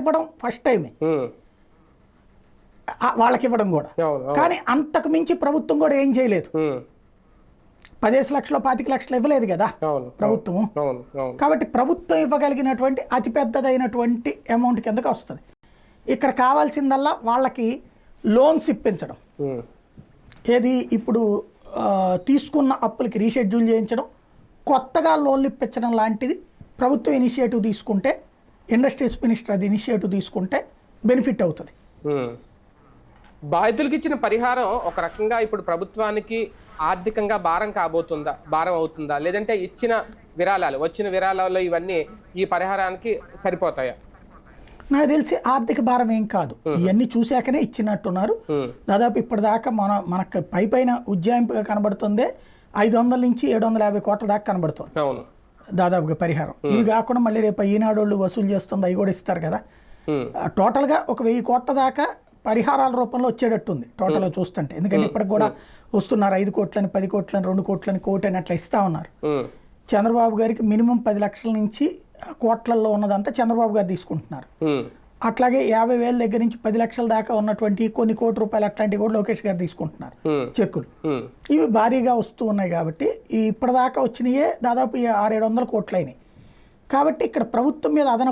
ఇవ్వడం ఫస్ట్ టైమే వాళ్ళకి ఇవ్వడం కూడా. కానీ అంతకు మించి ప్రభుత్వం కూడా ఏం చేయలేదు. 15 లక్షలు 25 లక్షలు ఇవ్వలేదు కదా ప్రభుత్వం. కాబట్టి ప్రభుత్వం ఇవ్వగలిగినటువంటి అతిపెద్దదైనటువంటి అమౌంట్ కిందకి వస్తుంది. ఇక్కడ కావాల్సిందల్లా వాళ్ళకి లోన్స్ ఇప్పించడం, ఏది ఇప్పుడు తీసుకున్న అప్పులకి రీషెడ్యూల్ చేయించడం, కొత్తగా లోన్లు ఇప్పించడం లాంటిది ప్రభుత్వం ఇనిషియేటివ్ తీసుకుంటే, ఇండస్ట్రీస్ మినిస్టర్ అది ఇనిషియేటివ్ తీసుకుంటే బెనిఫిట్ అవుతుంది. బాధితులకు ఇచ్చిన పరిహారం ఒక రకంగా ఇప్పుడు ప్రభుత్వానికి ఆర్థికంగా భారం అవుతుందా, లేదంటే ఇచ్చిన విరాళాలు వచ్చిన విరాళాల్లో ఇవన్నీ ఈ పరిహారానికి సరిపోతాయా? నాకు తెలిసి ఆర్థిక భారం ఏం కాదు, ఇవన్నీ చూశాకనే ఇచ్చినట్టున్నారు. దాదాపు ఇప్పటిదాకా మనకు పైన ఉజ్జాయింపుగా కనబడుతుంది 500 నుంచి 750 కోట్ల దాకా కనబడుతుంది దాదాపుగా పరిహారం. ఇవి కాకుండా మళ్ళీ రేపు ఈనాడోళ్ళు వసూలు చేస్తుంది, అవి కూడా ఇస్తారు కదా. టోటల్గా ఒక 1000 కోట్ల దాకా పరిహారాల రూపంలో వచ్చేటట్టుంది టోటల్గా చూస్తుంటే. ఎందుకంటే ఇప్పటికి కూడా వస్తున్నారు 5 కోట్లని 10 కోట్లని 2 కోట్లని కోటి అని అట్లా ఇస్తా ఉన్నారు. చంద్రబాబు గారికి మినిమం 10 లక్షల నుంచి కోట్లలో ఉన్నదంతా చంద్రబాబు గారు తీసుకుంటున్నారు. అట్లాగే 50,000 దగ్గర నుంచి 10 లక్షల దాకా ఉన్నటువంటి కొన్ని కోటి రూపాయలు అట్లాంటివి కూడా లోకేష్ గారు తీసుకుంటున్నారు చెక్కులు. ఇవి భారీగా వస్తూ ఉన్నాయి కాబట్టి ఇప్పటిదాకా వచ్చినాయే దాదాపు 600-700 కోట్లు అయినాయి. కాబట్టి ఇక్కడ ప్రభుత్వం మీద అదన